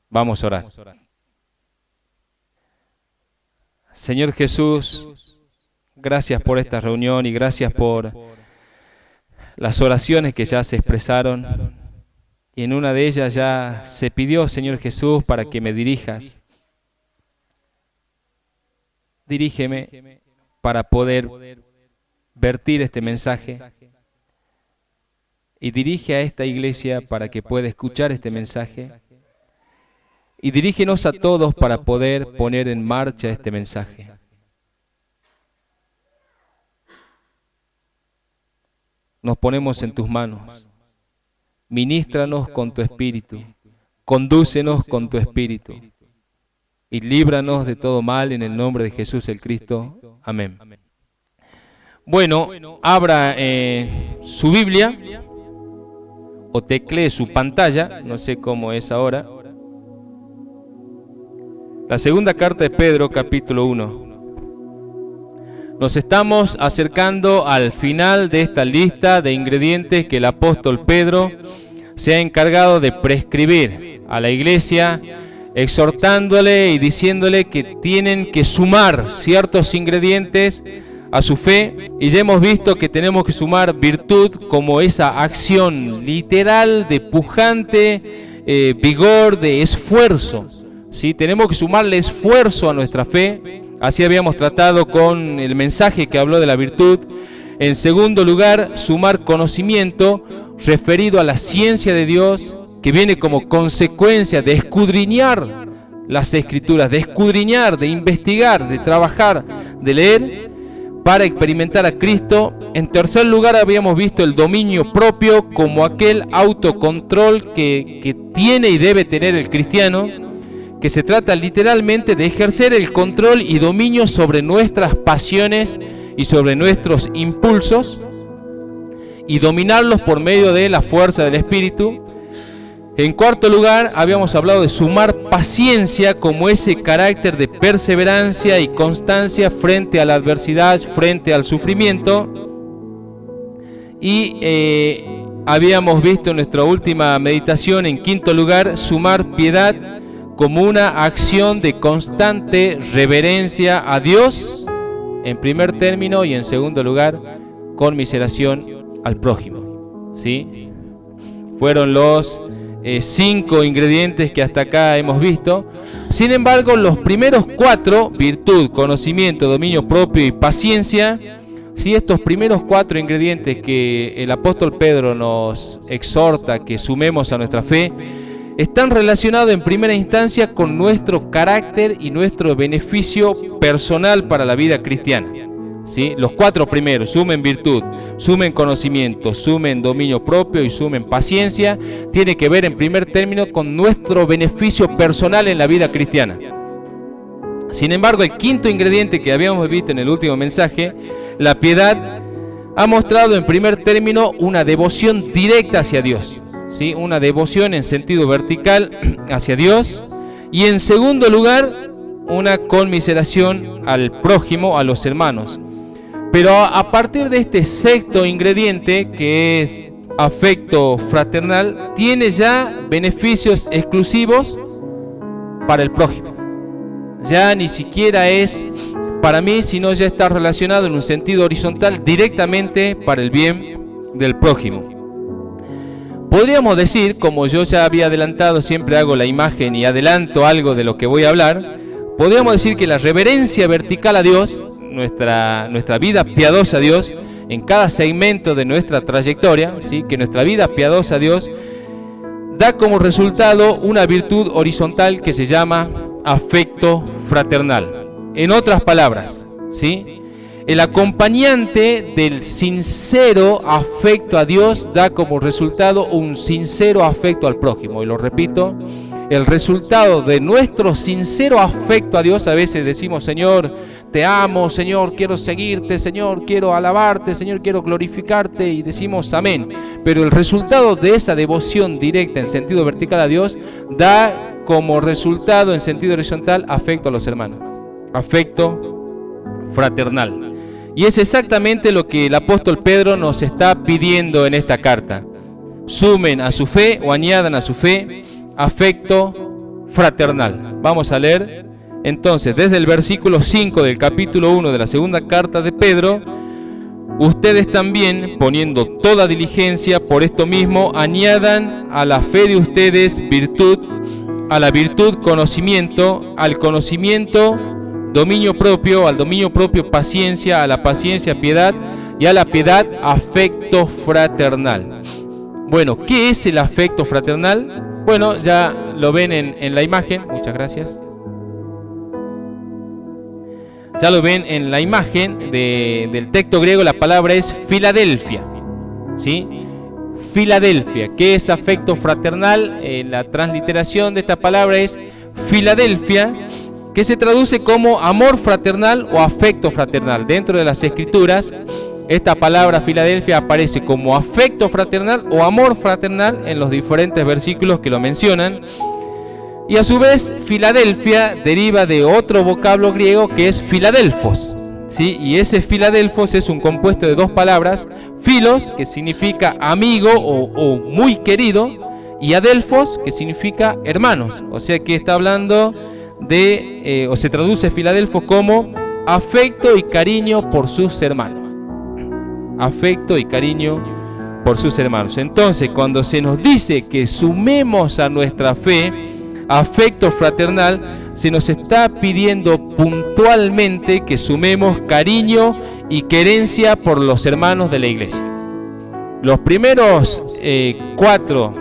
Vamos a orar. Señor Jesús, gracias por esta reunión y gracias por las oraciones que ya se expresaron. Y en una de ellas ya se pidió, Señor Jesús, para que me dirijas. Dirígeme para poder vertir este mensaje. Y dirige a esta iglesia para que pueda escuchar este mensaje. Y dirígenos a todos para poder poner en marcha este mensaje. Nos ponemos en tus manos. Ministranos con tu espíritu. Condúcenos con tu espíritu. Y líbranos de todo mal en el nombre de Jesús el Cristo. Amén. Bueno, abra su Biblia o teclee su pantalla, no sé cómo es ahora. La segunda carta de Pedro, capítulo 1. Nos estamos acercando al final de esta lista de ingredientes que el apóstol Pedro se ha encargado de prescribir a la iglesia, exhortándole y diciéndole que tienen que sumar ciertos ingredientes a su fe, y ya hemos visto que tenemos que sumar virtud como esa acción literal de pujante vigor, de esfuerzo. ¿Sí? Tenemos que sumarle esfuerzo a nuestra fe. Así habíamos tratado con el mensaje que habló de la virtud. En segundo lugar, sumar conocimiento referido a la ciencia de Dios, que viene como consecuencia de escudriñar las Escrituras, de escudriñar, de investigar, de trabajar, de leer, para experimentar a Cristo. En tercer lugar, habíamos visto el dominio propio como aquel autocontrol que tiene y debe tener el cristiano, que se trata literalmente de ejercer el control y dominio sobre nuestras pasiones y sobre nuestros impulsos, y dominarlos por medio de la fuerza del Espíritu. En cuarto lugar, habíamos hablado de sumar paciencia como ese carácter de perseverancia y constancia frente a la adversidad, frente al sufrimiento. Y habíamos visto en nuestra última meditación, en quinto lugar, sumar piedad como una acción de constante reverencia a Dios, en primer término, y en segundo lugar, conmiseración al prójimo. ¿Sí? Fueron los 5 ingredientes que hasta acá hemos visto. Sin embargo, los primeros 4, virtud, conocimiento, dominio propio y paciencia, ¿sí? Estos primeros 4 ingredientes que el apóstol Pedro nos exhorta que sumemos a nuestra fe, están relacionados en primera instancia con nuestro carácter y nuestro beneficio personal para la vida cristiana. ¿Sí? Los 4 primeros, sumen virtud, sumen conocimiento, sumen dominio propio y sumen paciencia, tiene que ver en primer término con nuestro beneficio personal en la vida cristiana. Sin embargo, el quinto ingrediente que habíamos visto en el último mensaje, la piedad, ha mostrado en primer término una devoción directa hacia Dios. ¿Sí? Una devoción en sentido vertical hacia Dios, y en segundo lugar, una conmiseración al prójimo, a los hermanos. Pero a partir de este sexto ingrediente, que es afecto fraternal, tiene ya beneficios exclusivos para el prójimo. Ya ni siquiera es para mí, sino ya está relacionado en un sentido horizontal directamente para el bien del prójimo. Podríamos decir, como yo ya había adelantado, siempre hago la imagen y adelanto algo de lo que voy a hablar, podríamos decir que la reverencia vertical a Dios, nuestra vida piadosa a Dios, en cada segmento de nuestra trayectoria, ¿sí? Que nuestra vida piadosa a Dios da como resultado una virtud horizontal que se llama afecto fraternal. En otras palabras, ¿sí? El acompañante del sincero afecto a Dios da como resultado un sincero afecto al prójimo. Y lo repito, el resultado de nuestro sincero afecto a Dios, a veces decimos, Señor, te amo, Señor, quiero seguirte, Señor, quiero alabarte, Señor, quiero glorificarte, y decimos amén. Pero el resultado de esa devoción directa en sentido vertical a Dios da como resultado en sentido horizontal afecto a los hermanos, afecto fraternal. Y es exactamente lo que el apóstol Pedro nos está pidiendo en esta carta. Sumen a su fe o añadan a su fe afecto fraternal. Vamos a leer entonces desde el versículo 5 del capítulo 1 de la segunda carta de Pedro. Ustedes también, poniendo toda diligencia por esto mismo, añadan a la fe de ustedes virtud, a la virtud conocimiento, al conocimiento dominio propio, al dominio propio paciencia, a la paciencia piedad, y a la piedad afecto fraternal. Bueno, ¿qué es el afecto fraternal? Bueno, ya lo ven en la imagen. Muchas gracias. Ya lo ven en la imagen del texto griego. La palabra es Filadelfia, ¿sí? Filadelfia. ¿Qué es afecto fraternal? La transliteración de esta palabra es Filadelfia, que se traduce como amor fraternal o afecto fraternal. Dentro de las escrituras, esta palabra Filadelfia aparece como afecto fraternal o amor fraternal en los diferentes versículos que lo mencionan. Y a su vez, Filadelfia deriva de otro vocablo griego que es Filadelfos, ¿sí? Y ese Filadelfos es un compuesto de dos palabras: filos, que significa amigo o muy querido, y adelfos, que significa hermanos. O sea que está hablando de, o se traduce Filadelfos como afecto y cariño por sus hermanos. Afecto y cariño por sus hermanos. Entonces, cuando se nos dice que sumemos a nuestra fe afecto fraternal, se nos está pidiendo puntualmente que sumemos cariño y querencia por los hermanos de la iglesia. Los primeros 4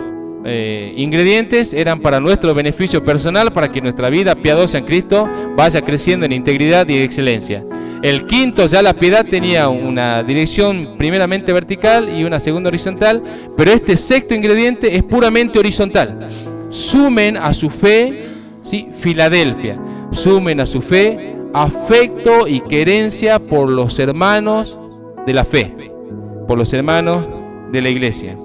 ingredientes eran para nuestro beneficio personal, para que nuestra vida piadosa en Cristo vaya creciendo en integridad y excelencia. El quinto, ya la piedad, tenía una dirección primeramente vertical y una segunda horizontal, pero este sexto ingrediente es puramente horizontal. Sumen a su fe, ¿sí? Filadelfia. Sumen a su fe afecto y querencia por los hermanos de la fe, por los hermanos de la iglesia.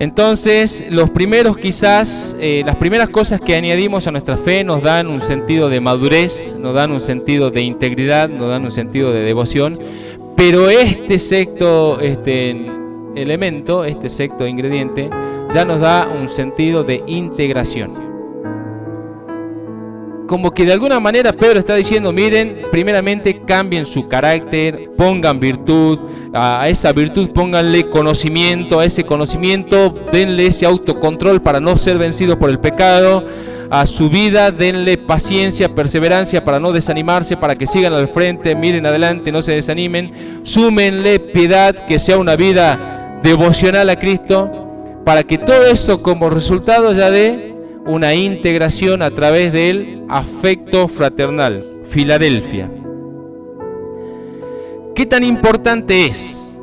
Entonces, los primeros quizás, las primeras cosas que añadimos a nuestra fe nos dan un sentido de madurez, nos dan un sentido de integridad, nos dan un sentido de devoción, pero este sexto elemento, este sexto ingrediente, ya nos da un sentido de integración. Como que de alguna manera Pedro está diciendo, miren, primeramente cambien su carácter, pongan virtud, a esa virtud pónganle conocimiento, a ese conocimiento denle ese autocontrol para no ser vencidos por el pecado, a su vida denle paciencia, perseverancia para no desanimarse, para que sigan al frente, miren adelante, no se desanimen, súmenle piedad, que sea una vida devocional a Cristo, para que todo eso como resultado ya dé una integración a través del afecto fraternal. Filadelfia. ¿Qué tan importante es?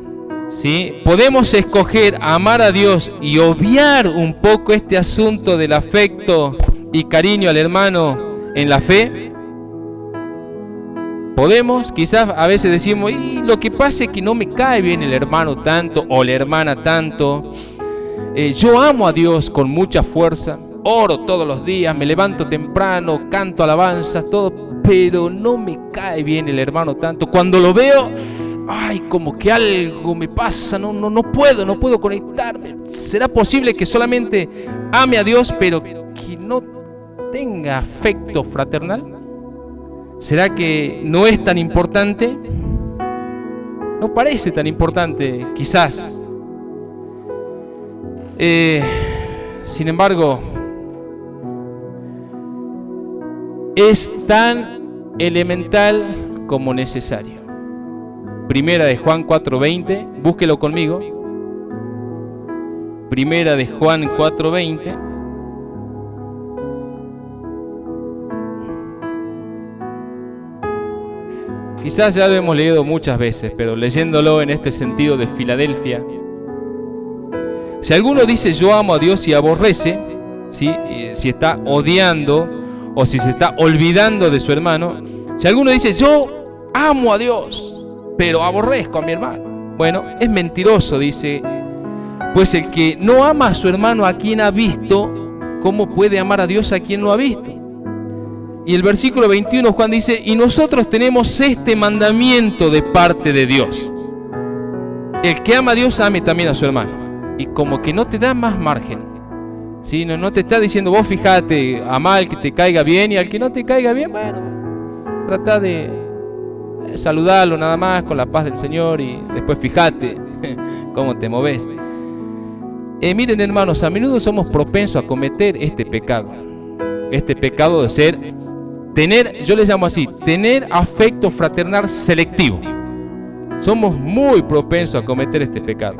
¿Sí? ¿Podemos escoger amar a Dios y obviar un poco este asunto del afecto y cariño al hermano en la fe? ¿Podemos? Quizás a veces decimos, y lo que pasa es que no me cae bien el hermano tanto o la hermana tanto. Yo amo a Dios con mucha fuerza, oro todos los días, me levanto temprano, canto alabanzas, todo, pero no me cae bien el hermano tanto. Cuando lo veo, ay, como que algo me pasa, no puedo conectarme. ¿Será posible que solamente ame a Dios, pero que no tenga afecto fraternal? ¿Será que no es tan importante? No parece tan importante, quizás. Sin embargo, es tan elemental como necesario. Primera de Juan 4:20, búsquelo conmigo. Primera de Juan 4:20. Quizás ya lo hemos leído muchas veces, pero leyéndolo en este sentido de Filadelfia. Si alguno dice yo amo a Dios y aborrece, ¿sí? Si está odiando o si se está olvidando de su hermano. Si alguno dice, yo amo a Dios, pero aborrezco a mi hermano. Bueno, es mentiroso, dice, pues el que no ama a su hermano a quien ha visto, ¿cómo puede amar a Dios a quien no ha visto? Y el versículo 21, Juan dice, y nosotros tenemos este mandamiento de parte de Dios. El que ama a Dios, ame también a su hermano. Y como que no te da más margen. ¿Sí? No te está diciendo, vos fíjate, amá al que te caiga bien y al que no te caiga bien, bueno, trata de saludarlo nada más con la paz del Señor y después fíjate cómo te moves. Miren, hermanos, a menudo somos propensos a cometer este pecado de tener, yo le llamo así, tener afecto fraternal selectivo. Somos muy propensos a cometer este pecado.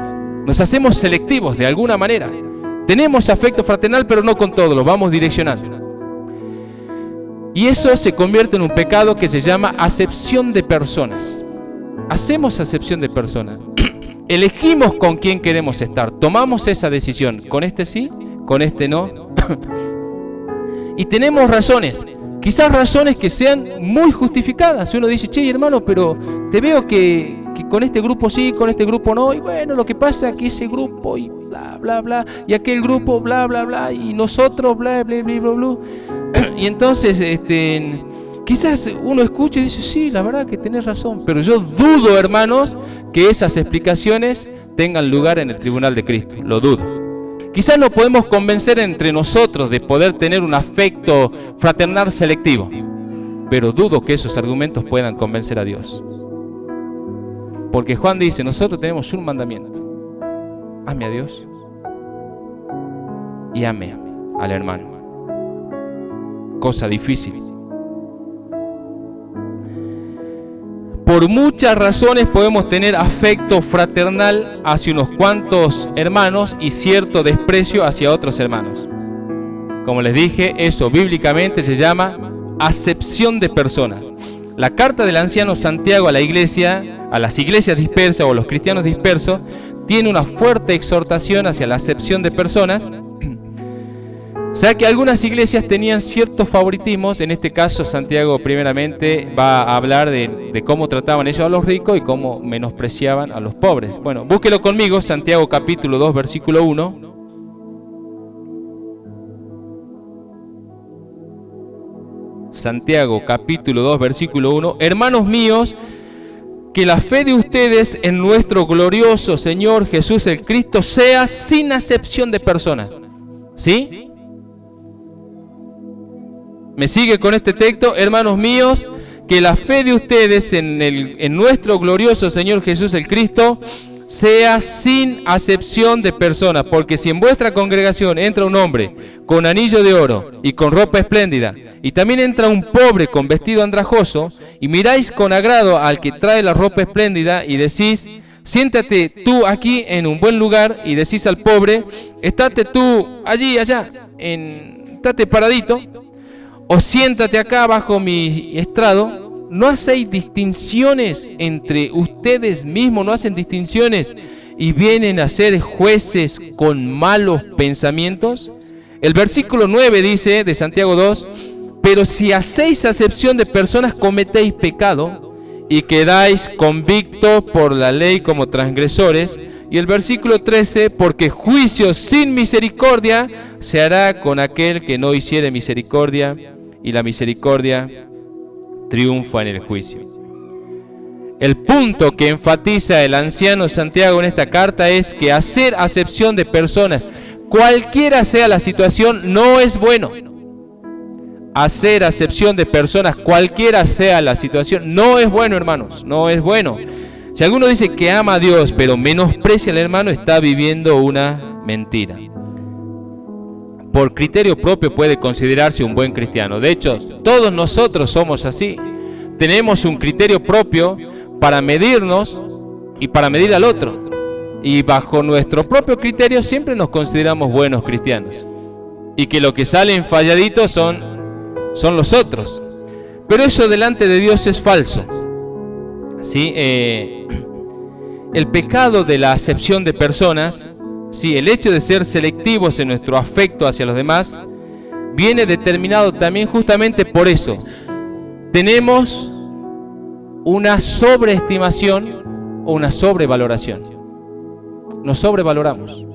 Nos hacemos selectivos de alguna manera. Tenemos afecto fraternal, pero no con todos, lo vamos direccionando. Y eso se convierte en un pecado que se llama acepción de personas. Hacemos acepción de personas. Elegimos con quién queremos estar. Tomamos esa decisión. Con este sí, con este no. Y tenemos razones. Quizás razones que sean muy justificadas. Uno dice, che, hermano, pero te veo que con este grupo sí, con este grupo no. Y bueno, lo que pasa es que ese grupo y bla, bla, bla. Y aquel grupo, bla, bla, bla. Y nosotros, bla, bla, bla, bla, bla. Y entonces, quizás uno escucha y dice, sí, la verdad que tenés razón. Pero yo dudo, hermanos, que esas explicaciones tengan lugar en el tribunal de Cristo. Lo dudo. Quizás nos podemos convencer entre nosotros de poder tener un afecto fraternal selectivo, pero dudo que esos argumentos puedan convencer a Dios. Porque Juan dice, nosotros tenemos un mandamiento: ame a Dios y ame al hermano. Cosa difícil. Por muchas razones podemos tener afecto fraternal hacia unos cuantos hermanos y cierto desprecio hacia otros hermanos. Como les dije, eso bíblicamente se llama acepción de personas. La carta del anciano Santiago a la iglesia, a las iglesias dispersas o a los cristianos dispersos, tiene una fuerte exhortación hacia la acepción de personas. O sea que algunas iglesias tenían ciertos favoritismos. En este caso Santiago primeramente va a hablar de cómo trataban ellos a los ricos y cómo menospreciaban a los pobres. Bueno, búsquelo conmigo, Santiago capítulo 2 versículo 1. Santiago capítulo 2 versículo 1. Hermanos míos, que la fe de ustedes en nuestro glorioso Señor Jesús el Cristo sea sin acepción de personas. ¿Sí? ¿Me sigue con este texto? Hermanos míos, que la fe de ustedes en nuestro glorioso Señor Jesús el Cristo sea sin acepción de personas. Porque si en vuestra congregación entra un hombre con anillo de oro y con ropa espléndida, y también entra un pobre con vestido andrajoso, y miráis con agrado al que trae la ropa espléndida, y decís, siéntate tú aquí en un buen lugar, y decís al pobre, estate tú allí, allá, estate paradito, o siéntate acá bajo mi estrado. ¿No hacéis distinciones entre ustedes mismos? ¿No hacen distinciones y vienen a ser jueces con malos pensamientos? El versículo 9 dice de Santiago 2, pero si hacéis acepción de personas cometéis pecado y quedáis convictos por la ley como transgresores. Y el versículo 13, porque juicio sin misericordia se hará con aquel que no hiciere misericordia, y la misericordia triunfa en el juicio. El punto que enfatiza el anciano Santiago en esta carta es que hacer acepción de personas, cualquiera sea la situación, no es bueno. Hacer acepción de personas, cualquiera sea la situación, no es bueno, hermanos, no es bueno. Si alguno dice que ama a Dios, pero menosprecia al hermano, está viviendo una mentira. Por criterio propio puede considerarse un buen cristiano. De hecho, todos nosotros somos así. Tenemos un criterio propio para medirnos y para medir al otro. Y bajo nuestro propio criterio siempre nos consideramos buenos cristianos. Y que lo que salen falladitos son los otros. Pero eso delante de Dios es falso. ¿Sí? El pecado de la acepción de personas, sí, el hecho de ser selectivos en nuestro afecto hacia los demás, viene determinado también justamente por eso. Tenemos una sobreestimación o una sobrevaloración. Nos sobrevaloramos,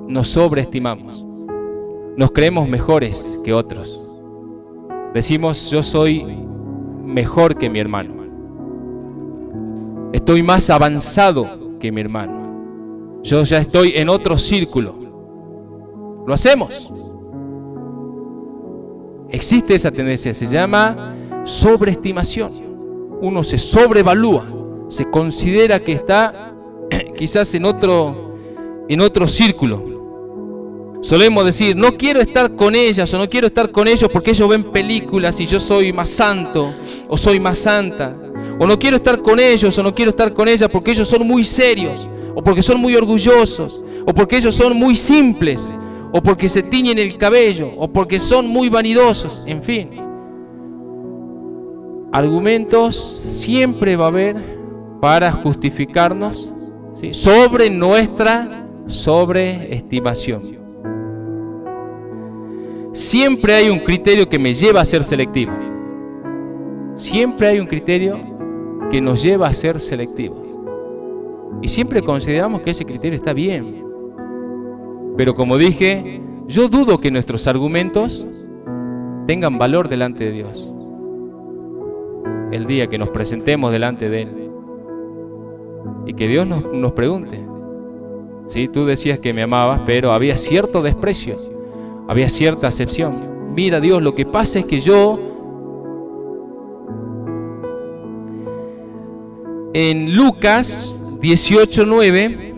nos sobreestimamos, nos creemos mejores que otros. Decimos, yo soy mejor que mi hermano, estoy más avanzado que mi hermano, yo ya estoy en otro círculo. Lo hacemos. Existe esa tendencia, se llama sobreestimación. Uno se sobrevalúa, se considera que está quizás en otro círculo. Solemos decir, no quiero estar con ellas o no quiero estar con ellos porque ellos ven películas y yo soy más santo o soy más santa. O no quiero estar con ellos o no quiero estar con ellas porque ellos son muy serios, o porque son muy orgullosos, o porque ellos son muy simples, o porque se tiñen el cabello, o porque son muy vanidosos, en fin. Argumentos siempre va a haber para justificarnos, ¿sí?, sobre nuestra sobreestimación. Siempre hay un criterio que me lleva a ser selectivo. Siempre hay un criterio que nos lleva a ser selectivos. Y siempre consideramos que ese criterio está bien. Pero como dije, yo dudo que nuestros argumentos tengan valor delante de Dios. El día que nos presentemos delante de Él y que Dios nos pregunte, ¿sí?, tú decías que me amabas, pero había cierto desprecio, había cierta acepción. Mira, Dios, lo que pasa es que yo... En Lucas 18:9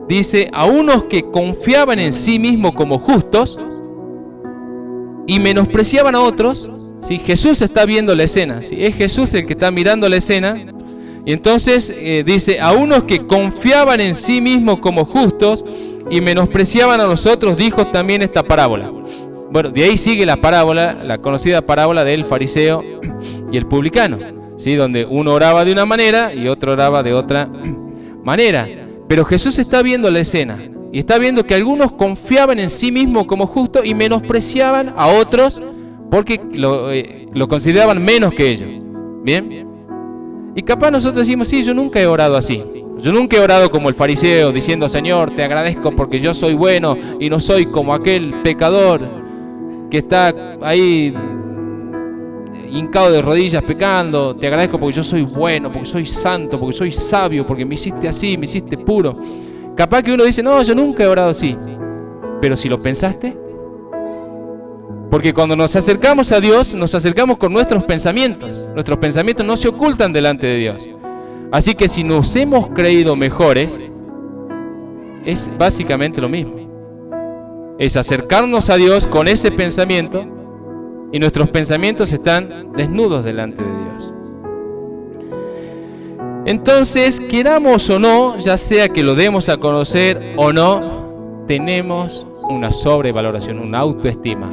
dice, a unos que confiaban en sí mismos como justos y menospreciaban a otros, ¿sí? Jesús está viendo la escena, ¿sí? Es Jesús el que está mirando la escena. Y entonces dice, a unos que confiaban en sí mismos como justos y menospreciaban a los otros, dijo también esta parábola. Bueno, de ahí sigue la parábola, la conocida parábola del fariseo y el publicano, ¿sí?, donde uno oraba de una manera y otro oraba de otra manera. Pero Jesús está viendo la escena y está viendo que algunos confiaban en sí mismos como justos y menospreciaban a otros porque lo consideraban menos que ellos. ¿Bien? Y capaz nosotros decimos, sí, yo nunca he orado así. Yo nunca he orado como el fariseo diciendo, Señor, te agradezco porque yo soy bueno y no soy como aquel pecador que está ahí hincado de rodillas pecando. Te agradezco porque yo soy bueno, porque soy santo, porque soy sabio, porque me hiciste así, me hiciste puro. Capaz que uno dice, no, yo nunca he orado así. Pero si lo pensaste, porque cuando nos acercamos a Dios, nos acercamos con nuestros pensamientos. Nuestros pensamientos no se ocultan delante de Dios. Así que si nos hemos creído mejores, es básicamente lo mismo. Es acercarnos a Dios con ese pensamiento y nuestros pensamientos están desnudos delante de Dios. Entonces, queramos o no, ya sea que lo demos a conocer o no, tenemos una sobrevaloración, una autoestima.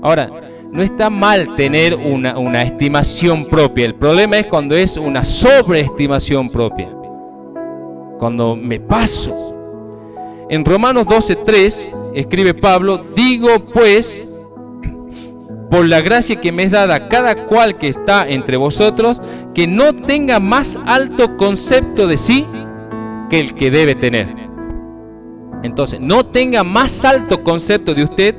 Ahora, no está mal tener una estimación propia. El problema es cuando es una sobreestimación propia. Cuando me paso. En Romanos 12:3 escribe Pablo, digo pues, por la gracia que me es dada cada cual que está entre vosotros, que no tenga más alto concepto de sí que el que debe tener. Entonces, no tenga más alto concepto de usted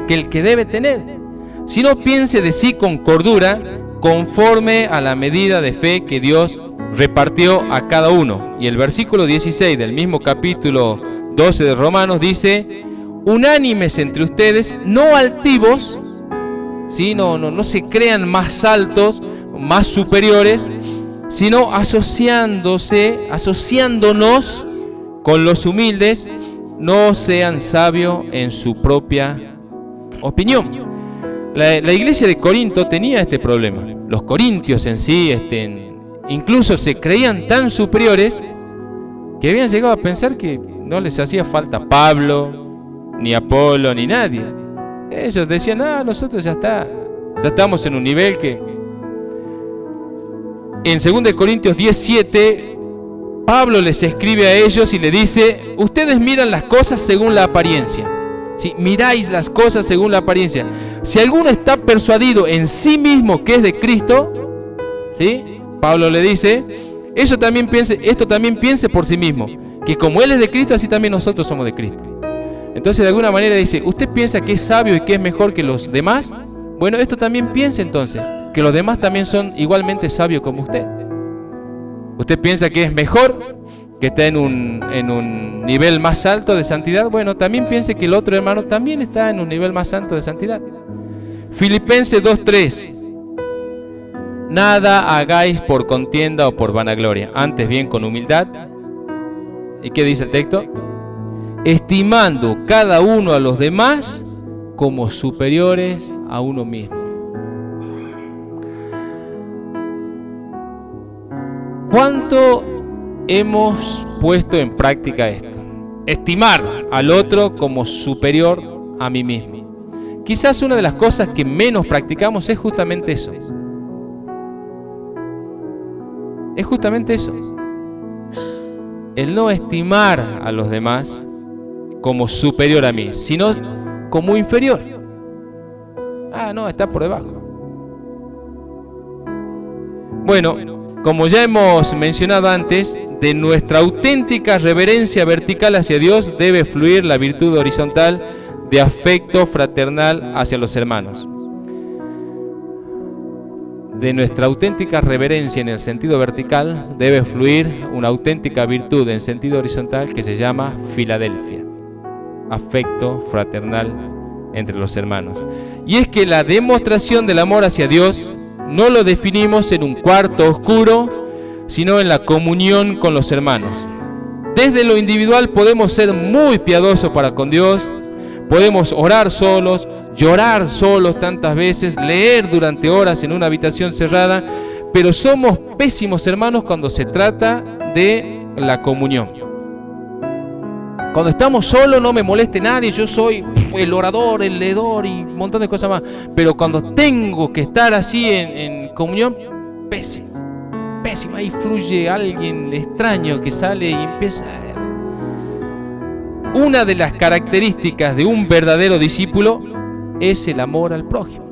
que el que debe tener, sino piense de sí con cordura, conforme a la medida de fe que Dios repartió a cada uno. Y el versículo 16 del mismo capítulo 12 de Romanos dice, unánimes entre ustedes, no altivos, ¿sí? No se crean más altos, más superiores, sino asociándonos con los humildes, no sean sabios en su propia opinión. La iglesia de Corinto tenía este problema. Los corintios en sí, incluso se creían tan superiores que habían llegado a pensar que no les hacía falta Pablo, ni Apolo, ni nadie. Ellos decían, nosotros ya estamos en un nivel que... En 2 Corintios 10:7, Pablo les escribe a ellos y le dice: ustedes miran las cosas según la apariencia. ¿Sí? Miráis las cosas según la apariencia. Si alguno está persuadido en sí mismo que es de Cristo, ¿sí? Pablo le dice: esto también piense por sí mismo, que como Él es de Cristo, así también nosotros somos de Cristo. Entonces, de alguna manera dice: ¿usted piensa que es sabio y que es mejor que los demás? Bueno, esto también piense entonces, que los demás también son igualmente sabios como usted. ¿Usted piensa que es mejor, que está en un nivel más alto de santidad? Bueno, también piense que el otro hermano también está en un nivel más alto de santidad. Filipenses 2:3: nada hagáis por contienda o por vanagloria, antes bien con humildad. ¿Y qué dice el texto? Estimando cada uno a los demás como superiores a uno mismo. ¿Cuánto hemos puesto en práctica esto? Estimar al otro como superior a mí mismo. Quizás una de las cosas que menos practicamos es justamente eso. Es justamente eso. El no estimar a los demás como superior a mí, sino como inferior. Ah, no, está por debajo. Bueno, como ya hemos mencionado antes, de nuestra auténtica reverencia vertical hacia Dios debe fluir la virtud horizontal de afecto fraternal hacia los hermanos. De nuestra auténtica reverencia en el sentido vertical debe fluir una auténtica virtud en sentido horizontal que se llama Filadelfia, afecto fraternal entre los hermanos. Y es que la demostración del amor hacia Dios no lo definimos en un cuarto oscuro, sino en la comunión con los hermanos. Desde lo individual podemos ser muy piadosos para con Dios, podemos orar solos, llorar solos tantas veces, leer durante horas en una habitación cerrada, pero somos pésimos hermanos cuando se trata de la comunión. Cuando estamos solos no me moleste nadie, yo soy el orador, el leedor y un montón de cosas más, pero cuando tengo que estar así en comunión, pésimo. Ahí fluye alguien extraño que sale y empieza. Una de las características de un verdadero discípulo es el amor al prójimo.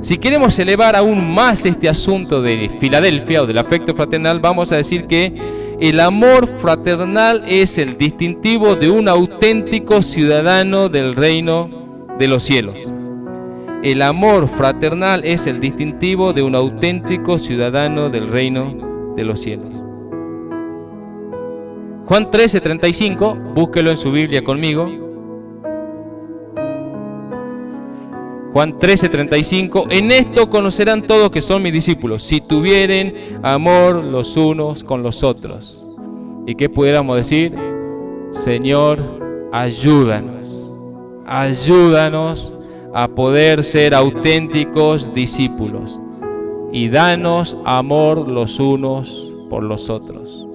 Si queremos elevar aún más este asunto de Filadelfia o del afecto fraternal, vamos a decir que el amor fraternal es el distintivo de un auténtico ciudadano del reino de los cielos. El amor fraternal es el distintivo de un auténtico ciudadano del reino de los cielos. Juan 13:35, búsquelo en su Biblia conmigo. Juan 13:35, en esto conocerán todos que son mis discípulos, si tuvieren amor los unos con los otros. ¿Y qué pudiéramos decir? Señor, ayúdanos a poder ser auténticos discípulos y danos amor los unos por los otros.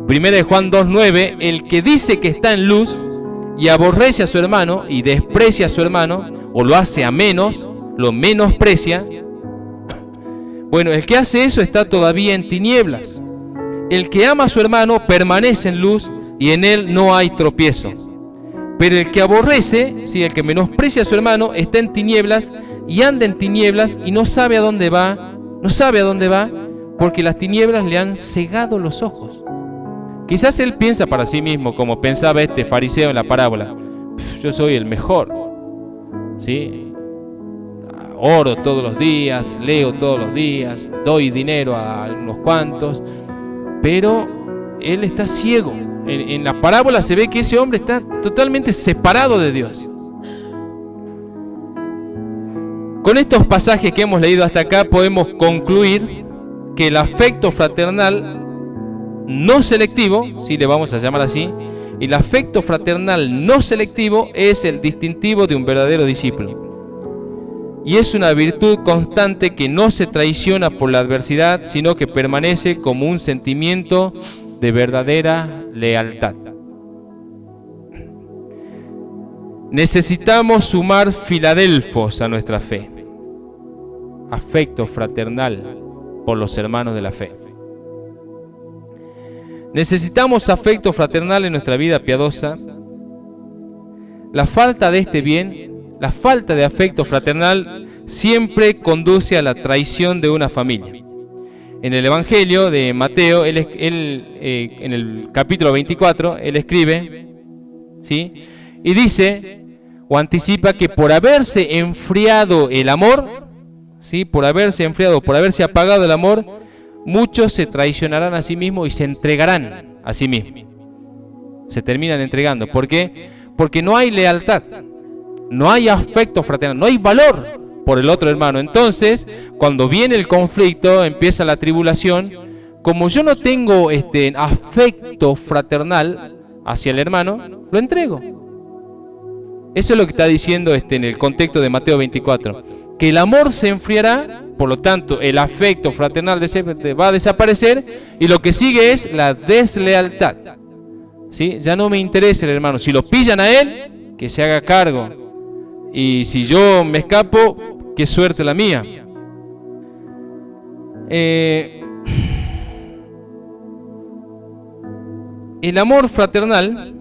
Primera de Juan 2:9, el que dice que está en luz y aborrece a su hermano y desprecia a su hermano o lo hace a menos, lo menosprecia, bueno, el que hace eso está todavía en tinieblas. El que ama a su hermano permanece en luz y en él no hay tropiezo. Pero el que aborrece, sí, el que menosprecia a su hermano, está en tinieblas y anda en tinieblas y no sabe a dónde va, porque las tinieblas le han cegado los ojos. Quizás él piensa para sí mismo, como pensaba este fariseo en la parábola: yo soy el mejor, ¿sí? Oro todos los días, leo todos los días, doy dinero a unos cuantos, pero él está ciego. En la parábola se ve que ese hombre está totalmente separado de Dios. Con estos pasajes que hemos leído hasta acá podemos concluir que el afecto fraternal no selectivo, si le vamos a llamar así, el afecto fraternal no selectivo es el distintivo de un verdadero discípulo. Y es una virtud constante que no se traiciona por la adversidad, sino que permanece como un sentimiento de verdadera lealtad. Necesitamos sumar filadelfos a nuestra fe. afecto fraternal por los hermanos de la fe. Necesitamos afecto fraternal en nuestra vida piadosa. La falta de este bien, la falta de afecto fraternal, siempre conduce a la traición de una familia. En el Evangelio de Mateo, en el capítulo 24, él escribe, ¿sí? Y dice, o anticipa que por haberse enfriado el amor, ¿sí? Por haberse enfriado, por haberse apagado el amor, muchos se traicionarán a sí mismos y se entregarán a sí mismos. Se terminan entregando. ¿Por qué? Porque no hay lealtad, no hay afecto fraternal, no hay valor por el otro hermano. Entonces, cuando viene el conflicto, empieza la tribulación, como yo no tengo afecto fraternal hacia el hermano, lo entrego. Eso es lo que está diciendo en el contexto de Mateo 24, que el amor se enfriará, por lo tanto el afecto fraternal va a desaparecer y lo que sigue es la deslealtad. ¿Sí? Ya no me interesa el hermano, si lo pillan a él, que se haga cargo, y si yo me escapo, qué suerte la mía. El amor fraternal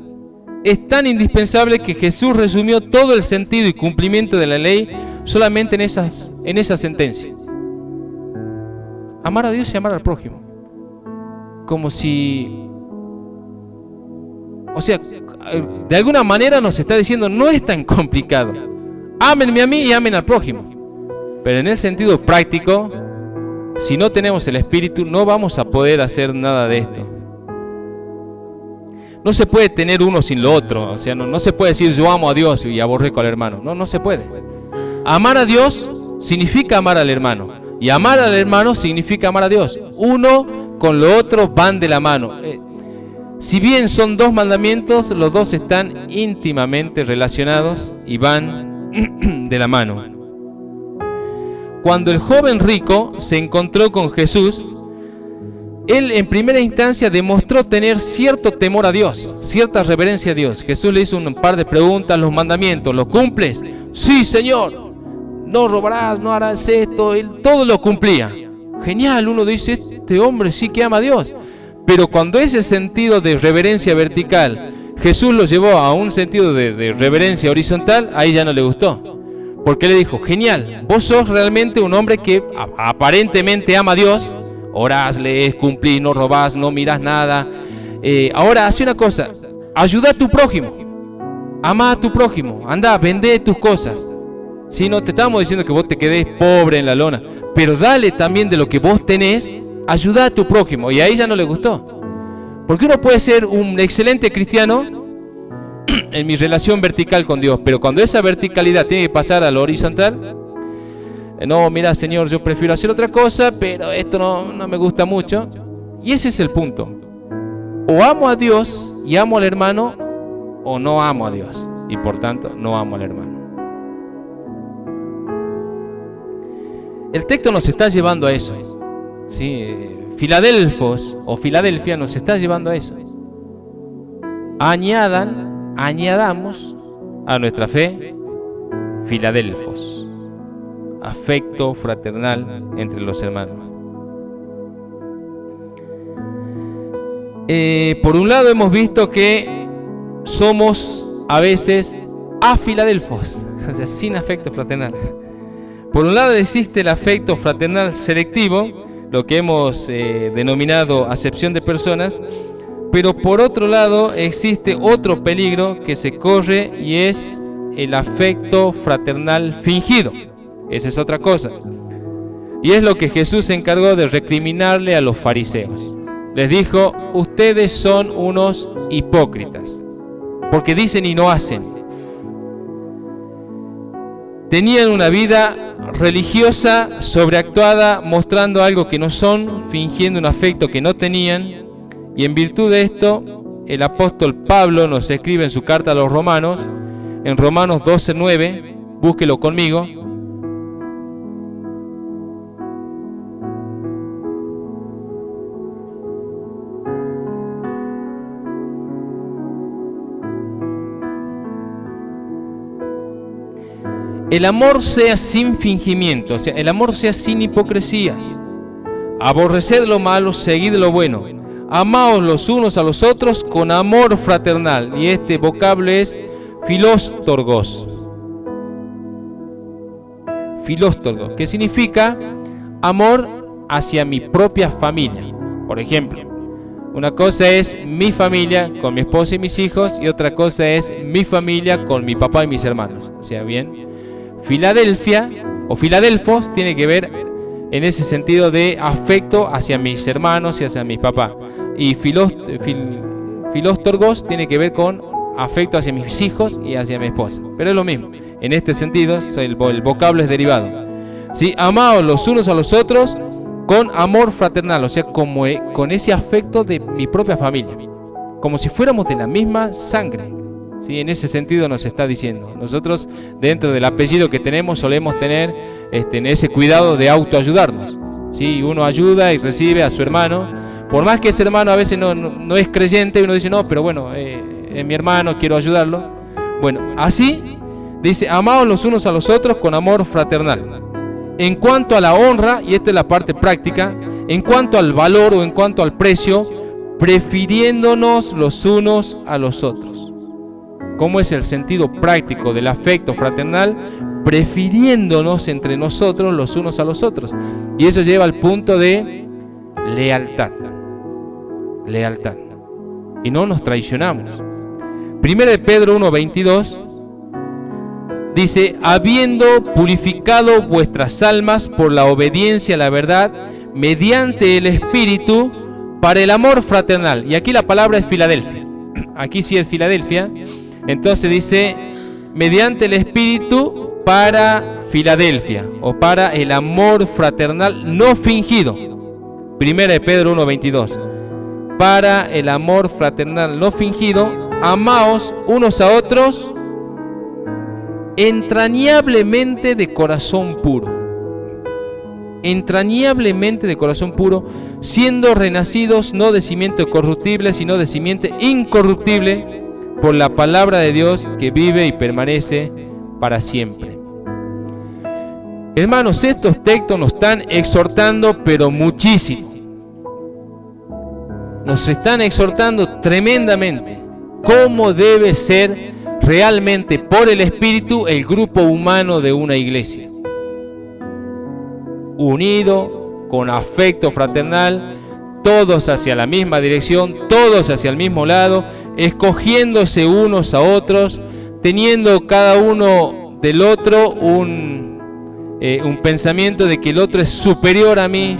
es tan indispensable que Jesús resumió todo el sentido y cumplimiento de la ley solamente en esa sentencia. Amar a Dios y amar al prójimo. Como si... O sea, de alguna manera nos está diciendo, no es tan complicado. Ámenme a mí y amen al prójimo. Pero en el sentido práctico, si no tenemos el Espíritu, no vamos a poder hacer nada de esto. No se puede tener uno sin lo otro. O sea, no se puede decir yo amo a Dios y aborrezco al hermano. No se puede. Amar a Dios significa amar al hermano. Y amar al hermano significa amar a Dios. Uno con lo otro van de la mano. Si bien son dos mandamientos, los dos están íntimamente relacionados y van de la mano. Cuando el joven rico se encontró con Jesús, él en primera instancia demostró tener cierto temor a Dios, cierta reverencia a Dios. Jesús le hizo un par de preguntas, los mandamientos, ¿los cumples? Sí, Señor. No robarás, no harás esto. Él todo lo cumplía. Genial, uno dice, este hombre sí que ama a Dios. Pero cuando ese sentido de reverencia vertical, Jesús lo llevó a un sentido de reverencia horizontal, ahí ya no le gustó. Porque le dijo, genial, vos sos realmente un hombre que aparentemente ama a Dios. Orás, lees, cumplís, no robás, no mirás nada. Ahora hace una cosa, ayuda a tu prójimo, ama a tu prójimo, anda, vende tus cosas. Si no te estamos diciendo que vos te quedes pobre en la lona, pero dale también de lo que vos tenés, ayuda a tu prójimo. Y a ella no le gustó. Porque uno puede ser un excelente cristiano en mi relación vertical con Dios, pero cuando esa verticalidad tiene que pasar a lo horizontal, no, mira Señor, yo prefiero hacer otra cosa, pero esto no me gusta mucho. Y ese es el punto. O amo a Dios y amo al hermano, o no amo a Dios y por tanto no amo al hermano. El texto nos está llevando a eso. ¿Sí? Filadelfos o Filadelfia nos está llevando a eso. Añadamos a nuestra fe Filadelfos, afecto fraternal entre los hermanos. Por un lado hemos visto que somos a veces afiladelfos, o sea, sin afecto fraternal. Por un lado existe el afecto fraternal selectivo, lo que hemos denominado acepción de personas, pero por otro lado existe otro peligro que se corre y es el afecto fraternal fingido. Esa es otra cosa. Y es lo que Jesús se encargó de recriminarle a los fariseos. Les dijo, ustedes son unos hipócritas, porque dicen y no hacen. Tenían una vida religiosa sobreactuada, mostrando algo que no son, fingiendo un afecto que no tenían. Y en virtud de esto, el apóstol Pablo nos escribe en su carta a los Romanos, en Romanos 12:9, búsquelo conmigo. el amor sea sin fingimiento, o sea, el amor sea sin hipocresías. Aborreced lo malo, seguid lo bueno. Amaos los unos a los otros con amor fraternal. Y este vocablo es filóstorgos. Filóstorgos, que significa amor hacia mi propia familia. Por ejemplo, una cosa es mi familia con mi esposa y mis hijos, y otra cosa es mi familia con mi papá y mis hermanos. O sea, bien, Filadelfia o Filadelfos tiene que ver en ese sentido de afecto hacia mis hermanos y hacia mis papás. Y filóstorgos tiene que ver con afecto hacia mis hijos y hacia mi esposa. Pero es lo mismo. En este sentido, el vocablo es derivado. ¿Sí? Amaos los unos a los otros con amor fraternal, o sea, como con ese afecto de mi propia familia, como si fuéramos de la misma sangre. ¿Sí? En ese sentido nos está diciendo. Nosotros, dentro del apellido que tenemos, solemos tener ese cuidado de autoayudarnos. ¿Sí? Uno ayuda y recibe a su hermano, por más que ese hermano a veces no es creyente, y uno dice, no, pero bueno, es mi hermano, quiero ayudarlo. Bueno, así dice, amaos los unos a los otros con amor fraternal. En cuanto a la honra, y esta es la parte práctica, en cuanto al valor o en cuanto al precio, prefiriéndonos los unos a los otros. ¿Cómo es el sentido práctico del afecto fraternal? Prefiriéndonos entre nosotros los unos a los otros. Y eso lleva al punto de lealtad. Lealtad. Y no nos traicionamos. 1 Pedro 1:22 dice, habiendo purificado vuestras almas por la obediencia a la verdad, mediante el Espíritu, para el amor fraternal. Y aquí la palabra es Filadelfia. Aquí sí es Filadelfia. Entonces dice, mediante el Espíritu para Filadelfia, o para el amor fraternal no fingido. 1 Pedro 1:22. Para el amor fraternal no fingido, amaos unos a otros entrañablemente de corazón puro. Entrañablemente de corazón puro, siendo renacidos no de simiente corruptible, sino de simiente incorruptible, por la palabra de Dios que vive y permanece para siempre. Hermanos, estos textos nos están exhortando, pero muchísimo. Nos están exhortando tremendamente cómo debe ser realmente por el Espíritu el grupo humano de una iglesia. Unido, con afecto fraternal, todos hacia la misma dirección, todos hacia el mismo lado, escogiéndose unos a otros, teniendo cada uno del otro un pensamiento de que el otro es superior a mí.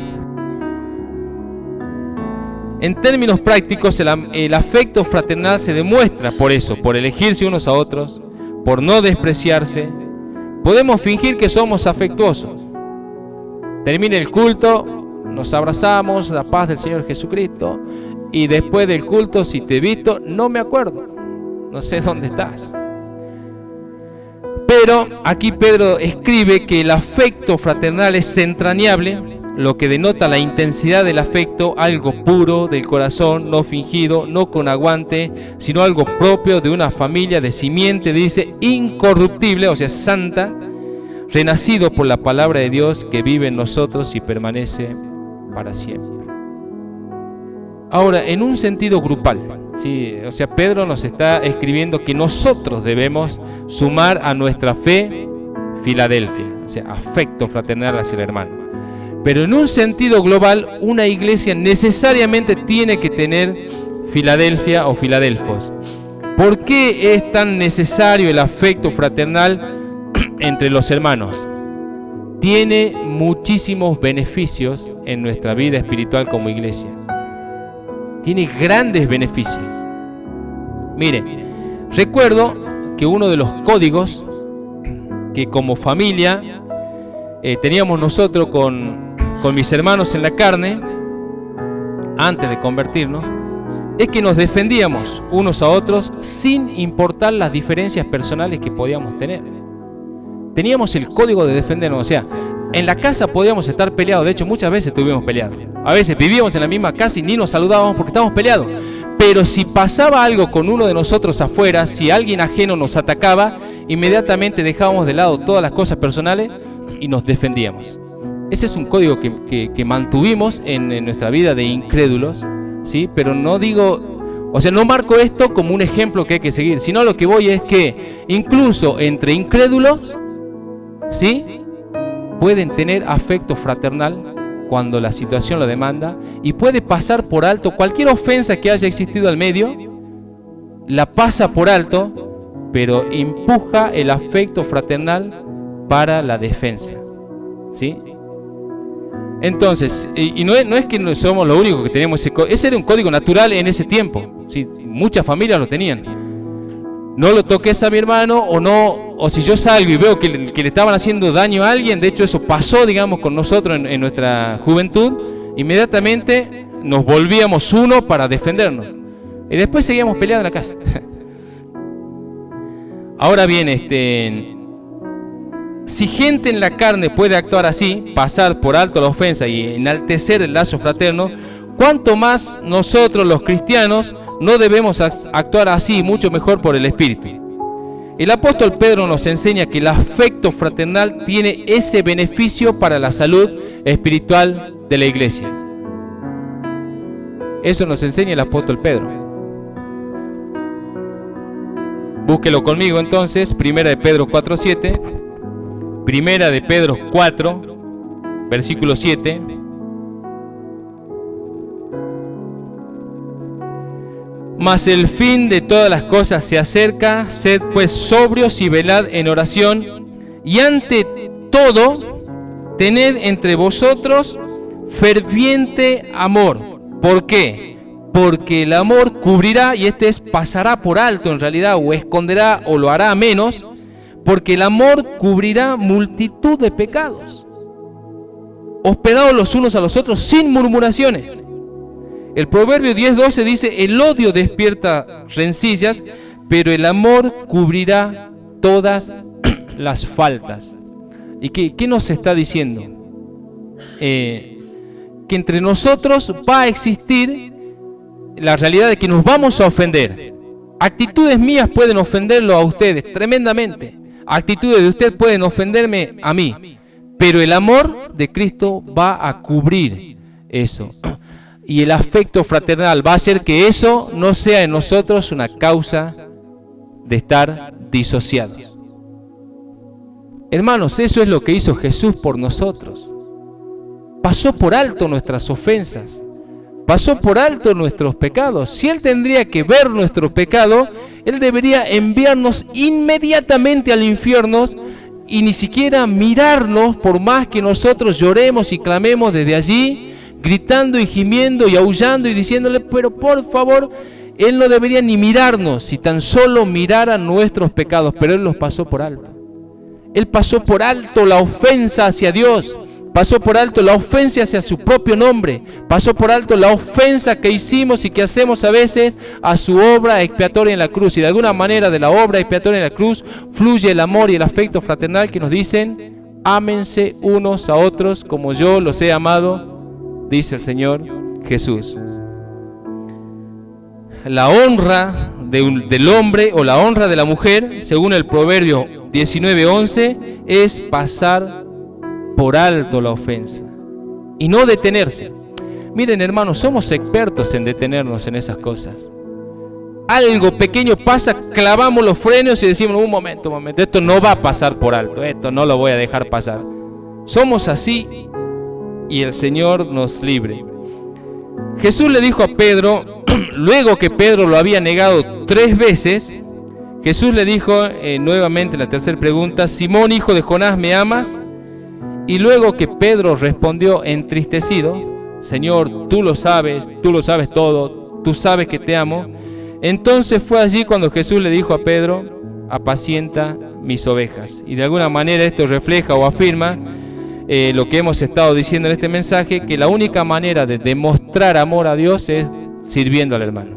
En términos prácticos, el afecto fraternal se demuestra por eso, por elegirse unos a otros, por no despreciarse. Podemos fingir que somos afectuosos. Termina el culto, nos abrazamos, la paz del Señor Jesucristo, y después del culto, si te he visto, no me acuerdo, no sé dónde estás. Pero aquí Pedro escribe que el afecto fraternal es entrañable, lo que denota la intensidad del afecto, algo puro del corazón, no fingido, no con aguante, sino algo propio de una familia de simiente, dice, incorruptible, o sea, santa, renacido por la palabra de Dios que vive en nosotros y permanece para siempre. Ahora, en un sentido grupal, ¿sí? O sea, Pedro nos está escribiendo que nosotros debemos sumar a nuestra fe Filadelfia, o sea, afecto fraternal hacia el hermano. Pero en un sentido global, una iglesia necesariamente tiene que tener Filadelfia o Filadelfos. ¿Por qué es tan necesario el afecto fraternal entre los hermanos? Tiene muchísimos beneficios en nuestra vida espiritual como iglesias. Tiene grandes beneficios. Mire, recuerdo que uno de los códigos que como familia teníamos nosotros con mis hermanos en la carne, antes de convertirnos, es que nos defendíamos unos a otros sin importar las diferencias personales que podíamos tener. Teníamos el código de defendernos, o sea, en la casa podíamos estar peleados, de hecho muchas veces estuvimos peleados. A veces vivíamos en la misma casa y ni nos saludábamos porque estábamos peleados. Pero si pasaba algo con uno de nosotros afuera, si alguien ajeno nos atacaba, inmediatamente dejábamos de lado todas las cosas personales y nos defendíamos. Ese es un código que mantuvimos en nuestra vida de incrédulos, ¿sí? Pero no digo, o sea, no marco esto como un ejemplo que hay que seguir, sino lo que voy es que incluso entre incrédulos, ¿sí?, pueden tener afecto fraternal cuando la situación lo demanda, y puede pasar por alto cualquier ofensa que haya existido al medio, la pasa por alto, pero empuja el afecto fraternal para la defensa, ¿sí? Entonces, y no es que no somos los únicos que tenemos ese era un código natural en ese tiempo, ¿sí? Muchas familias lo tenían. No lo toques a mi hermano, o si yo salgo y veo que le estaban haciendo daño a alguien. De hecho, eso pasó, digamos, con nosotros en nuestra juventud. Inmediatamente nos volvíamos uno para defendernos, y después seguíamos peleando en la casa. Ahora bien, si gente en la carne puede actuar así, pasar por alto la ofensa y enaltecer el lazo fraterno, ¿cuánto más nosotros los cristianos no debemos actuar así, mucho mejor por el Espíritu? El apóstol Pedro nos enseña que el afecto fraternal tiene ese beneficio para la salud espiritual de la iglesia. Eso nos enseña el apóstol Pedro. Búsquelo conmigo entonces, Primera de Pedro 4:7. Primera de Pedro 4, versículo 7. Mas el fin de todas las cosas se acerca, sed pues sobrios y velad en oración, y ante todo, tened entre vosotros ferviente amor. ¿Por qué? Porque el amor cubrirá, y pasará por alto en realidad, o esconderá, o lo hará menos, porque el amor cubrirá multitud de pecados. Hospedados los unos a los otros sin murmuraciones. El Proverbio 10:12 dice: el odio despierta rencillas, pero el amor cubrirá todas las faltas. ¿Y qué nos está diciendo? Que entre nosotros va a existir la realidad de que nos vamos a ofender. Actitudes mías pueden ofenderlo a ustedes tremendamente. Actitudes de ustedes pueden ofenderme a mí. Pero el amor de Cristo va a cubrir eso. Y el afecto fraternal va a hacer que eso no sea en nosotros una causa de estar disociados. Hermanos, eso es lo que hizo Jesús por nosotros. Pasó por alto nuestras ofensas, pasó por alto nuestros pecados. Si Él tendría que ver nuestro pecado, Él debería enviarnos inmediatamente al infierno y ni siquiera mirarnos, por más que nosotros lloremos y clamemos desde allí, gritando y gimiendo y aullando y diciéndole: pero por favor. Él no debería ni mirarnos, si tan solo mirara nuestros pecados, pero Él los pasó por alto. Él pasó por alto la ofensa hacia Dios, pasó por alto la ofensa hacia su propio nombre, pasó por alto la ofensa que hicimos y que hacemos a veces a su obra expiatoria en la cruz. Y de alguna manera de la obra expiatoria en la cruz fluye el amor y el afecto fraternal que nos dicen: ámense unos a otros como yo los he amado, dice el Señor Jesús. La honra del hombre o la honra de la mujer, según el Proverbio 19:11, es pasar por alto la ofensa y no detenerse. Miren, hermanos, somos expertos en detenernos en esas cosas. Algo pequeño pasa, clavamos los frenos y decimos: un momento, esto no va a pasar por alto, esto no lo voy a dejar pasar. Somos así y el Señor nos libre. Jesús le dijo a Pedro, luego que Pedro lo había negado 3 veces, Jesús le dijo nuevamente la tercera pregunta: Simón, hijo de Jonás, ¿me amas? Y luego que Pedro respondió entristecido: Señor, tú lo sabes todo, tú sabes que te amo. Entonces fue allí cuando Jesús le dijo a Pedro: apacienta mis ovejas. Y de alguna manera esto refleja o afirma lo que hemos estado diciendo en este mensaje, que la única manera de demostrar amor a Dios es sirviendo al hermano.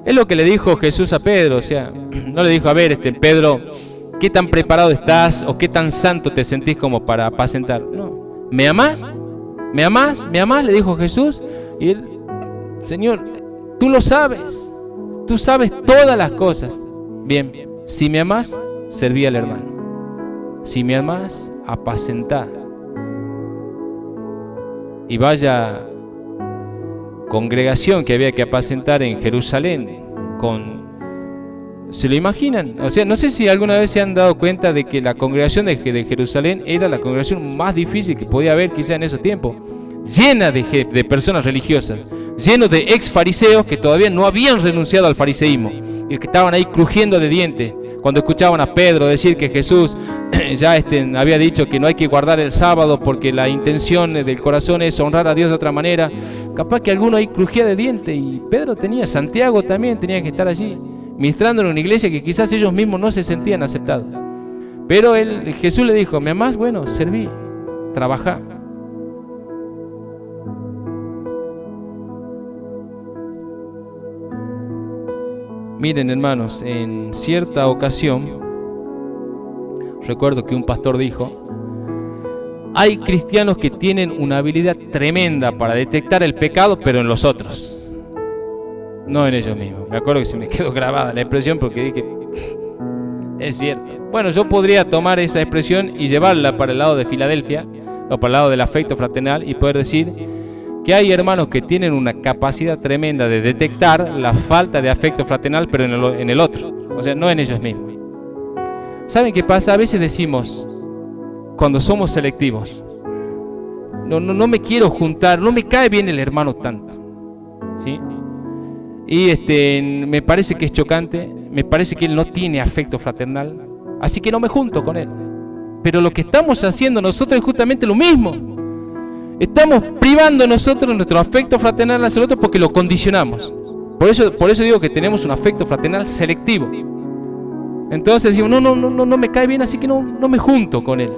Es lo que le dijo Jesús a Pedro. O sea, no le dijo: a ver, Pedro, ¿qué tan preparado estás o qué tan santo te sentís como para apacentar? No. ¿Me amás? ¿Me amás? ¿Me amás? Le dijo Jesús. Y él: Señor, tú lo sabes. Tú sabes todas las cosas. Bien, Si me amás, serví al hermano. Si me amás, apacentá. Y vaya congregación que había que apacentar en Jerusalén, ¿se lo imaginan? O sea, no sé si alguna vez se han dado cuenta de que la congregación de Jerusalén era la congregación más difícil que podía haber quizá en esos tiempos, llena de personas religiosas, lleno de ex fariseos que todavía no habían renunciado al fariseísmo y que estaban ahí crujiendo de dientes cuando escuchaban a Pedro decir que Jesús ya había dicho que no hay que guardar el sábado porque la intención del corazón es honrar a Dios de otra manera. Capaz que alguno ahí crujía de dientes, y Pedro Santiago también tenía que estar allí ministrando en una iglesia que quizás ellos mismos no se sentían aceptados. Pero Jesús le dijo: ¿me amás? Bueno, serví, trabajá. Miren, hermanos, en cierta ocasión recuerdo que un pastor dijo: hay cristianos que tienen una habilidad tremenda para detectar el pecado, pero en los otros, no en ellos mismos. Me acuerdo que se me quedó grabada la expresión porque dije: es cierto. Bueno, yo podría tomar esa expresión y llevarla para el lado de Filadelfia, o para el lado del afecto fraternal, y poder decir que hay hermanos que tienen una capacidad tremenda de detectar la falta de afecto fraternal, pero en el otro, o sea, no en ellos mismos. ¿Saben qué pasa? A veces decimos, cuando somos selectivos, no me quiero juntar, no me cae bien el hermano tanto, ¿sí? Y me parece que es chocante, me parece que él no tiene afecto fraternal, así que no me junto con él. Pero lo que estamos haciendo nosotros es justamente lo mismo. Estamos privando nosotros nuestro afecto fraternal hacia el otro porque lo condicionamos. Por eso digo que tenemos un afecto fraternal selectivo. Entonces decimos: no me cae bien, así que no me junto con él.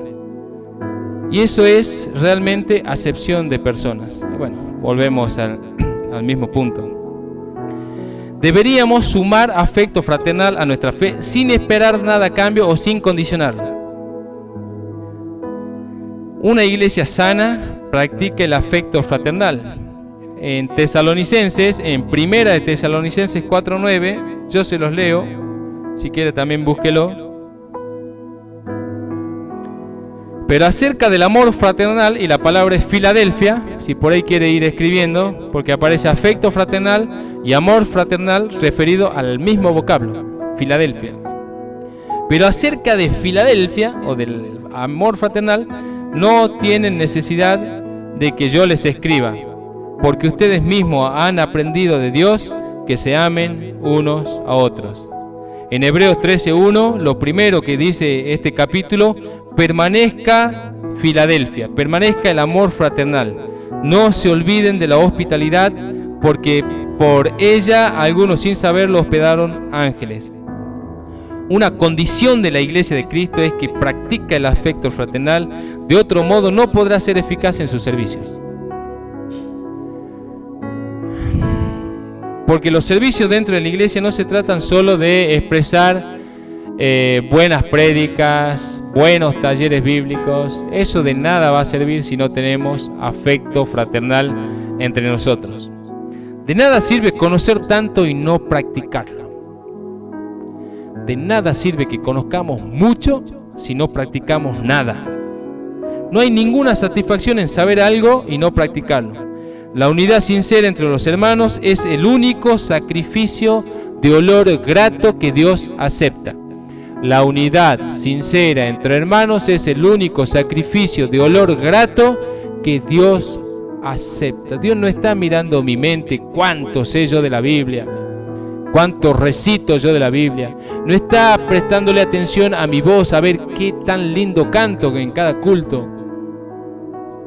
Y eso es realmente acepción de personas. Y bueno, volvemos al mismo punto. Deberíamos sumar afecto fraternal a nuestra fe sin esperar nada a cambio o sin condicionarlo. Una iglesia sana practica el afecto fraternal. En Tesalonicenses, en Primera de Tesalonicenses 4:9, yo se los leo, si quiere también búsquelo. Pero acerca del amor fraternal, y la palabra es Filadelfia, si por ahí quiere ir escribiendo, porque aparece afecto fraternal y amor fraternal referido al mismo vocablo, Filadelfia. Pero acerca de Filadelfia, o del amor fraternal, no tienen necesidad de que yo les escriba, porque ustedes mismos han aprendido de Dios que se amen unos a otros. En Hebreos 13:1, lo primero que dice este capítulo: permanezca Filadelfia, permanezca el amor fraternal. No se olviden de la hospitalidad, porque por ella algunos sin saberlo hospedaron ángeles. Una condición de la iglesia de Cristo es que practica el afecto fraternal, de otro modo no podrá ser eficaz en sus servicios. Porque los servicios dentro de la iglesia no se tratan solo de expresar buenas prédicas, buenos talleres bíblicos. Eso de nada va a servir si no tenemos afecto fraternal entre nosotros. De nada sirve conocer tanto y no practicarlo. De nada sirve que conozcamos mucho si no practicamos nada. No hay ninguna satisfacción en saber algo y no practicarlo. La unidad sincera entre los hermanos es el único sacrificio de olor grato que Dios acepta. La unidad sincera entre hermanos es el único sacrificio de olor grato que Dios acepta. Dios no está mirando mi mente, cuánto sé yo de la Biblia, cuánto recito yo de la Biblia. No está prestándole atención a mi voz, a ver qué tan lindo canto en cada culto.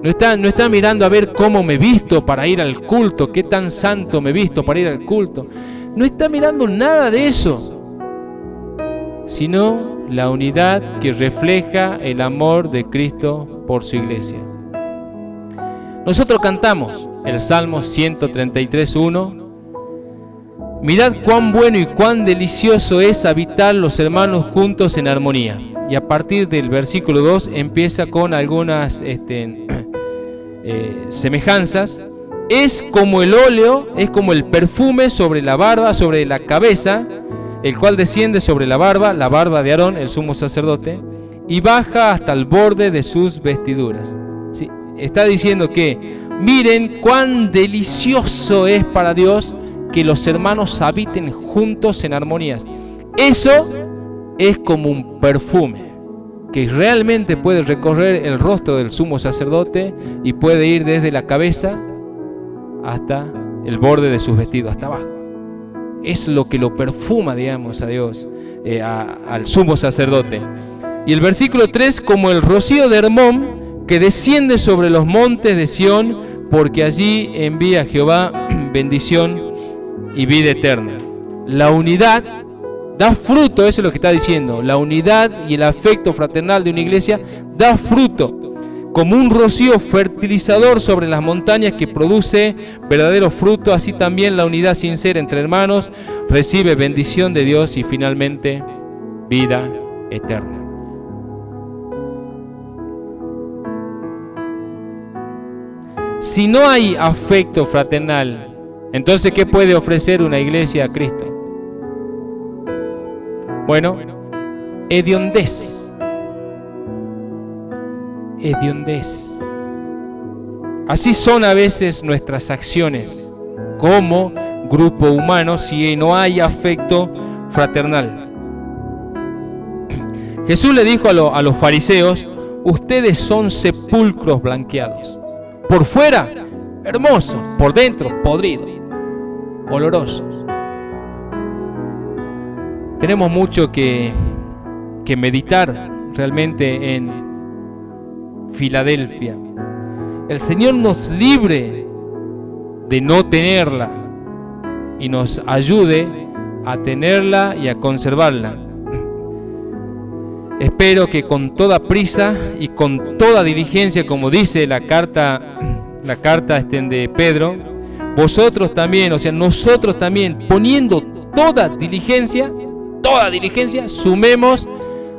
No está mirando a ver cómo me visto para ir al culto, qué tan santo me visto para ir al culto. No está mirando nada de eso, sino la unidad que refleja el amor de Cristo por su iglesia. Nosotros cantamos el Salmo 133:1. Mirad cuán bueno y cuán delicioso es habitar los hermanos juntos en armonía. Y a partir del versículo 2 empieza con algunas semejanzas. Es como el óleo, es como el perfume sobre la barba, sobre la cabeza, el cual desciende sobre la barba de Aarón, el sumo sacerdote, y baja hasta el borde de sus vestiduras. ¿Sí? Está diciendo que miren cuán delicioso es para Dios que los hermanos habiten juntos en armonías. Eso es como un perfume que realmente puede recorrer el rostro del sumo sacerdote y puede ir desde la cabeza hasta el borde de sus vestidos, hasta abajo. Es lo que lo perfuma, digamos, a Dios, al sumo sacerdote. Y el versículo 3, como el rocío de Hermón que desciende sobre los montes de Sión, porque allí envía Jehová bendición y vida eterna. La unidad da fruto, eso es lo que está diciendo. La unidad y el afecto fraternal de una iglesia da fruto, como un rocío fertilizador sobre las montañas que produce verdadero fruto. Así también la unidad sincera entre hermanos recibe bendición de Dios y finalmente vida eterna. Si no hay afecto fraternal, entonces ¿qué puede ofrecer una iglesia a Cristo? Bueno, hediondez. Hediondez. Así son a veces nuestras acciones como grupo humano si no hay afecto fraternal. Jesús le dijo a los fariseos: ustedes son sepulcros blanqueados. Por fuera, hermosos; por dentro, podridos, olorosos. Tenemos mucho que meditar realmente en Filadelfia. El Señor nos libre de no tenerla y nos ayude a tenerla y a conservarla. Espero que con toda prisa y con toda diligencia, como dice la carta de Pedro, vosotros también, o sea, nosotros también, poniendo toda diligencia, sumemos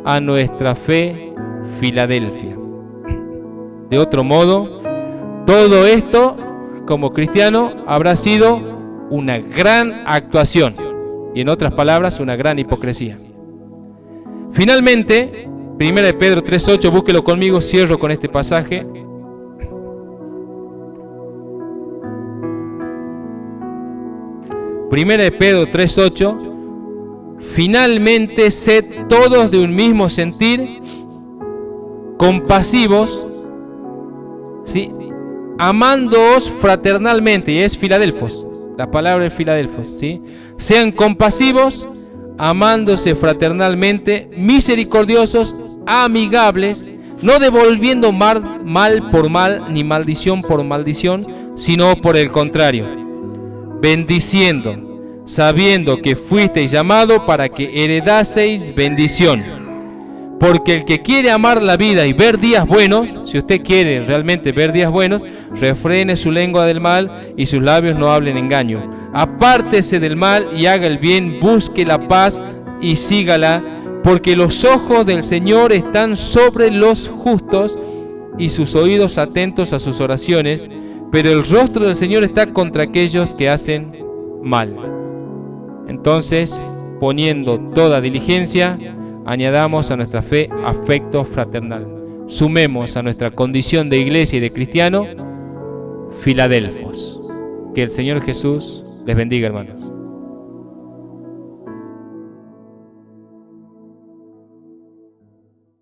a nuestra fe Filadelfia. De otro modo, todo esto, como cristiano, habrá sido una gran actuación y, en otras palabras, una gran hipocresía. Finalmente, 1 Pedro 3:8, búsquelo conmigo, cierro con este pasaje. Primera de Pedro 3:8, finalmente sed todos de un mismo sentir, compasivos, ¿sí?, amándoos fraternalmente. Y es Filadelfos, la palabra es Filadelfos, ¿sí? Sean compasivos, amándose fraternalmente, misericordiosos, amigables, no devolviendo mal por mal, ni maldición por maldición, sino por el contrario, bendiciendo, sabiendo que fuisteis llamados para que heredaseis bendición. Porque el que quiere amar la vida y ver días buenos, si usted quiere realmente ver días buenos, refrene su lengua del mal y sus labios no hablen engaño. Apártese del mal y haga el bien, busque la paz y sígala, porque los ojos del Señor están sobre los justos y sus oídos atentos a sus oraciones, pero el rostro del Señor está contra aquellos que hacen mal. Entonces, poniendo toda diligencia, añadamos a nuestra fe afecto fraternal. Sumemos a nuestra condición de iglesia y de cristiano Filadelfos. Que el Señor Jesús les bendiga, hermanos.